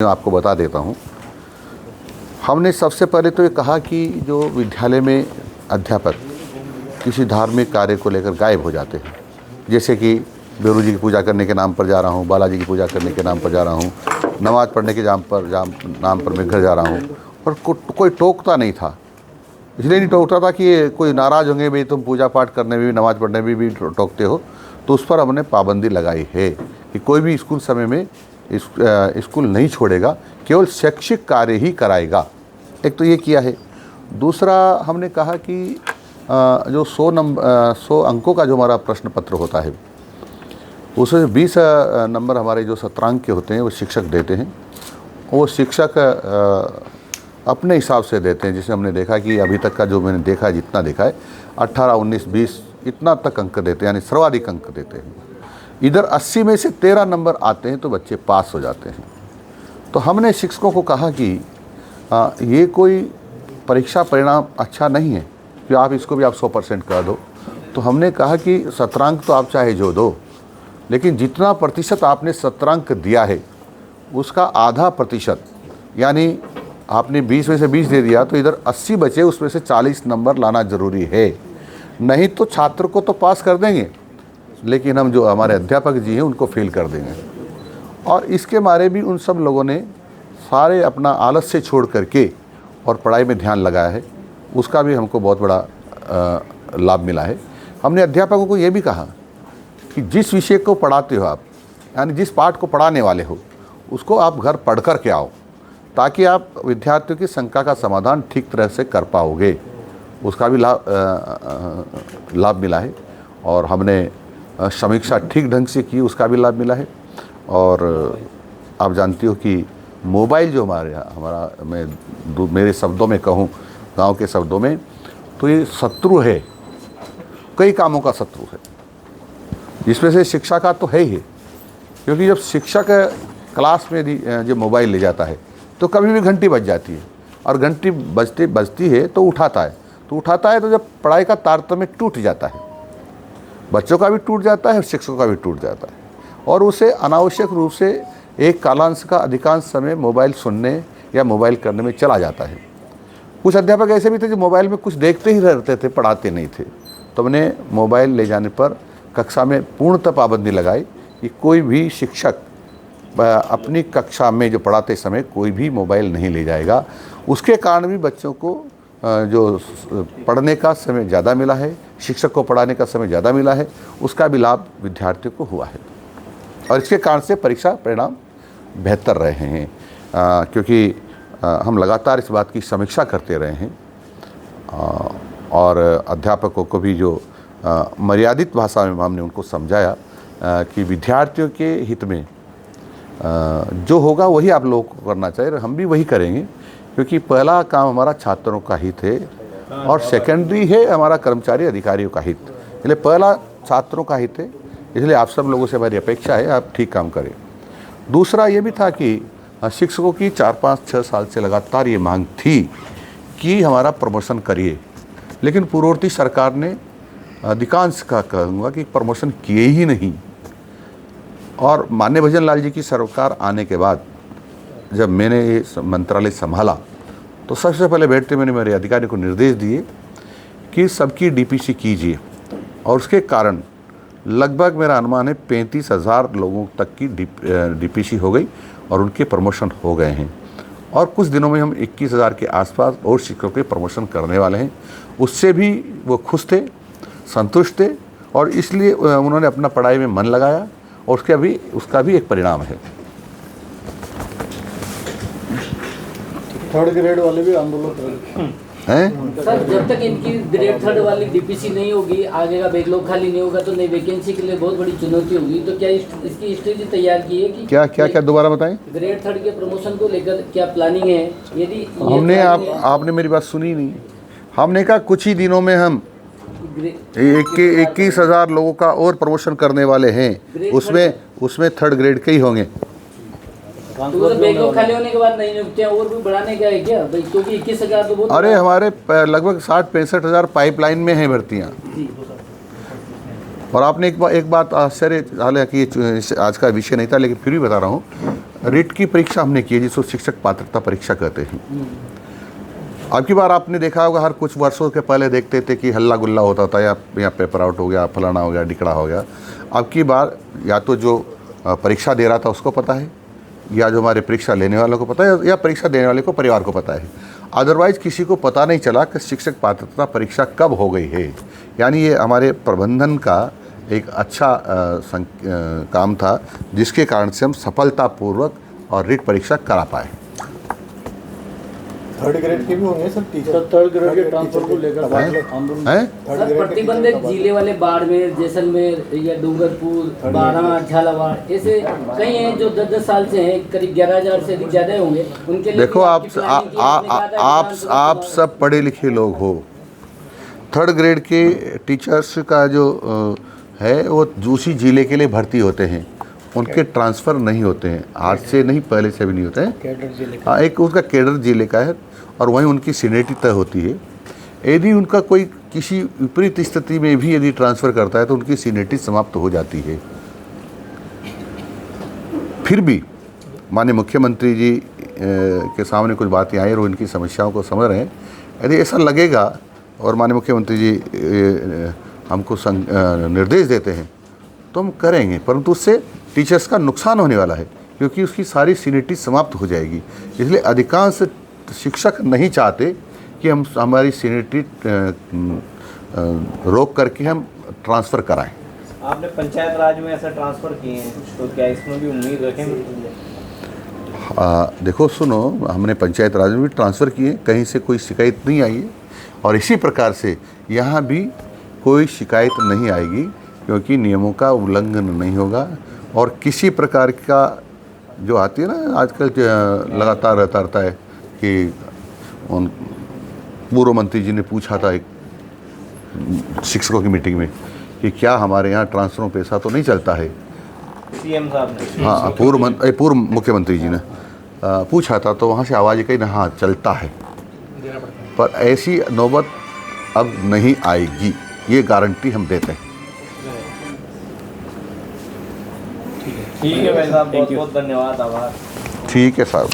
आपको बता देता हूँ। हमने सबसे पहले तो ये कहा कि जो विद्यालय में अध्यापक किसी धार्मिक कार्य को लेकर गायब हो जाते हैं, जैसे कि बेरू जी की पूजा करने के नाम पर जा रहा हूँ, बालाजी की पूजा करने के नाम पर जा रहा हूँ, नमाज़ पढ़ने के नाम पर मैं घर जा रहा हूँ, और कोई टोकता नहीं था। इसलिए नहीं टोकता था कि ये कोई नाराज़ होंगे, भाई तुम पूजा पाठ करने में भी, नमाज़ पढ़ने में भी टोकते हो। तो उस पर हमने पाबंदी लगाई है कि कोई भी स्कूल समय में स्कूल नहीं छोड़ेगा, केवल शैक्षिक कार्य ही कराएगा। एक तो ये किया है। दूसरा, हमने कहा कि जो 100 अंकों का जो हमारा प्रश्न पत्र होता है, उसमें 20 नंबर हमारे जो सत्रांक के होते हैं वो शिक्षक देते हैं। वो शिक्षक अपने हिसाब से देते हैं। जिसमें हमने देखा कि अभी तक का जो मैंने देखा है, जितना देखा है, 18, 19, 20 इतना तक अंक देते हैं, यानी सर्वाधिक अंक देते हैं। इधर 80 में से 13 नंबर आते हैं तो बच्चे पास हो जाते हैं। तो हमने शिक्षकों को कहा कि ये कोई परीक्षा परिणाम अच्छा नहीं है कि आप इसको भी आप 100% कर दो। तो हमने कहा कि सत्रांक तो आप चाहे जो दो, लेकिन जितना प्रतिशत आपने सत्रांक दिया है उसका आधा प्रतिशत, यानी आपने 20 में से 20 दे दिया तो इधर 80 बचे, उसमें से 40 नंबर लाना ज़रूरी है। नहीं तो छात्र को तो पास कर देंगे, लेकिन हम जो हमारे अध्यापक जी हैं उनको फेल कर देंगे। और इसके मारे भी उन सब लोगों ने सारे अपना आलस्य छोड़ करके और पढ़ाई में ध्यान लगाया है। उसका भी हमको बहुत बड़ा लाभ मिला है। हमने अध्यापकों को ये भी कहा कि जिस विषय को पढ़ाते हो आप, यानी जिस पाठ को पढ़ाने वाले हो, उसको आप घर पढ़ कर के आओ, ताकि आप विद्यार्थियों की शंका का समाधान ठीक तरह से कर पाओगे। उसका भी लाभ मिला है। और हमने समीक्षा ठीक ढंग से की, उसका भी लाभ मिला है। और आप जानती हो कि मोबाइल जो मैं मेरे शब्दों में कहूँ, गांव के शब्दों में, तो ये शत्रु है, कई कामों का शत्रु है। इसमें से शिक्षा का तो है ही, क्योंकि जब शिक्षक क्लास में जब मोबाइल ले जाता है तो कभी भी घंटी बज जाती है, और घंटी बजती है तो उठाता है तो जब पढ़ाई का तारतम्य टूट जाता है, बच्चों का भी टूट जाता है और शिक्षकों का भी टूट जाता है। और उसे अनावश्यक रूप से एक कालांश का अधिकांश समय मोबाइल सुनने या मोबाइल करने में चला जाता है। कुछ अध्यापक ऐसे भी थे जो मोबाइल में कुछ देखते ही रहते थे, पढ़ाते नहीं थे। तो हमने मोबाइल ले जाने पर कक्षा में पूर्णतः पाबंदी लगाई कि कोई भी शिक्षक अपनी कक्षा में जो पढ़ाते समय कोई भी मोबाइल नहीं ले जाएगा। उसके कारण भी बच्चों को जो पढ़ने का समय ज़्यादा मिला है, शिक्षक को पढ़ाने का समय ज़्यादा मिला है, उसका भी लाभ विद्यार्थियों को हुआ है। और इसके कारण से परीक्षा परिणाम बेहतर रहे हैं, क्योंकि हम लगातार इस बात की समीक्षा करते रहे हैं। और अध्यापकों को भी जो मर्यादित भाषा में हमने उनको समझाया कि विद्यार्थियों के हित में जो होगा वही आप लोगों को करना चाहिए, और हम भी वही करेंगे, क्योंकि पहला काम हमारा छात्रों का हित है और सेकेंडरी है हमारा कर्मचारी अधिकारियों का हित। इसलिए पहला छात्रों का हित है, इसलिए आप सब लोगों से हमारी अपेक्षा है आप ठीक काम करें। दूसरा ये भी था कि शिक्षकों की 4, 5, 6 साल से लगातार ये मांग थी कि हमारा प्रमोशन करिए, लेकिन पूर्ववर्ती सरकार ने अधिकांश का कहूँगा कि प्रमोशन किए ही नहीं। और माननीय भजन लाल जी की सरकार आने के बाद जब मैंने ये मंत्रालय संभाला तो सबसे पहले बैठते मैंने मेरे अधिकारी को निर्देश दिए कि सबकी डीपीसी कीजिए। और उसके कारण लगभग मेरा अनुमान है 35,000 लोगों तक की डीपीसी हो गई और उनके प्रमोशन हो गए हैं। और कुछ दिनों में हम 21,000 के आसपास और शिक्षकों के प्रमोशन करने वाले हैं। उससे भी वो खुश थे, संतुष्ट थे, और इसलिए उन्होंने अपना पढ़ाई में मन लगाया, और उसका भी एक परिणाम है। थर्ड ग्रेड वाले भी आंदोलन हैं सर, जब तक इनकी ग्रेड 3 वाली डीपीसी नहीं होगी, आगे का बैकलॉग खाली नहीं होगा, तो नई वैकेंसी के लिए बहुत बड़ी चुनौती होगी। तो क्या इसकी स्ट्रेटजी तैयार की है कि क्या दोबारा बताएं? ग्रेड 3 के प्रमोशन को लेकर क्या प्लानिंग है? यदि हमने आपने मेरी बात सुनी नहीं। हमने कहा कुछ ही दिनों में हम 21,000 लोगों का और प्रमोशन करने वाले हैं। उसमें थर्ड ग्रेड के ही होंगे। तो बैकलॉग खाली होने के बाद नई नियुक्तियां और भी बढ़ाने का है क्या भाई? क्योंकि 21,000 तो बहुत। अरे हमारे लगभग 60-65,000 पाइपलाइन में हैं भर्तियाँ। और आपने एक बात आश्चर्य, हालांकि आज का विषय नहीं था लेकिन फिर भी बता रहा हूँ, रिट की परीक्षा हमने की है, जिसको शिक्षक पात्रता परीक्षा कहते हैं। अब की बार आपने देखा होगा, हर कुछ वर्षों के पहले देखते थे कि हल्ला गुल्ला होता था, या पेपर आउट हो गया, फलाना हो गया, डिकड़ा हो गया। अब की बार या तो जो परीक्षा दे रहा था उसको पता है, या जो हमारे परीक्षा लेने वालों को पता है, या परीक्षा देने वाले को परिवार को पता है। अदरवाइज़ किसी को पता नहीं चला कि शिक्षक पात्रता परीक्षा कब हो गई है। यानी ये हमारे प्रबंधन का एक अच्छा काम था, जिसके कारण से हम सफलतापूर्वक और रिट परीक्षा करा पाए। थर्ड ग्रेड के भी होंगे sir teacher. Sir third grade के ट्रांसफर को लेकर आंदोलन हैं? सर प्रतिबंधित जिले वाले बाड़मेर, जैसलमेर या डूंगरपुर, बारां, झालावाड़, ऐसे कई हैं जो 10-10 साल से हैं, करीब 11,000 से अधिक ज़्यादा होंगे। उनके लिए देखो, आप सब पढ़े लिखे लोग हो। थर्ड ग्रेड के टीचर्स का जो है वो दूसरी जिले के लिए भर्ती होते हैं, उनके ट्रांसफ़र नहीं होते हैं। आज से नहीं, पहले से भी नहीं होते हैं। कैडर जिले हाँ, एक उसका कैडर जिले का है और वहीं उनकी सीनियरिटी तय होती है। यदि उनका कोई किसी विपरीत स्थिति में भी यदि ट्रांसफ़र करता है तो उनकी सीनियरिटी समाप्त हो जाती है। फिर भी माननीय मुख्यमंत्री जी के सामने कुछ बातें आई और उनकी समस्याओं को समझ रहे हैं। यदि ऐसा लगेगा और माननीय मुख्यमंत्री जी हमको निर्देश देते हैं तो हम करेंगे, परंतु उससे टीचर्स का नुकसान होने वाला है, क्योंकि उसकी सारी सीनियरिटी समाप्त हो जाएगी। इसलिए अधिकांश शिक्षक नहीं चाहते कि हम हमारी सीनियरिटी रोक करके हम ट्रांसफ़र कराएं। आपने पंचायत राज में ऐसा ट्रांसफ़र किए हैं, तो क्या इसमें भी उम्मीद रखेंगे? देखो सुनो, हमने पंचायत राज में भी ट्रांसफ़र किए, कहीं से कोई शिकायत नहीं आई है और इसी प्रकार से यहाँ भी कोई शिकायत नहीं आएगी, क्योंकि नियमों का उल्लंघन नहीं होगा। और किसी प्रकार का जो आती है ना आजकल लगातार रहता है कि उन पूर्व मंत्री जी ने पूछा था एक शिक्षकों की मीटिंग में कि क्या हमारे यहाँ ट्रांसफरों पैसा तो नहीं चलता है। सीएम साहब ने, हाँ, पूर्व मुख्यमंत्री जी ने पूछा था, तो वहाँ से आवाज़ कही ना, हाँ चलता है। पर ऐसी नौबत अब नहीं आएगी, ये गारंटी हम देते हैं। ठीक है भाई साहब, बहुत बहुत धन्यवाद, आभार। ठीक है साहब।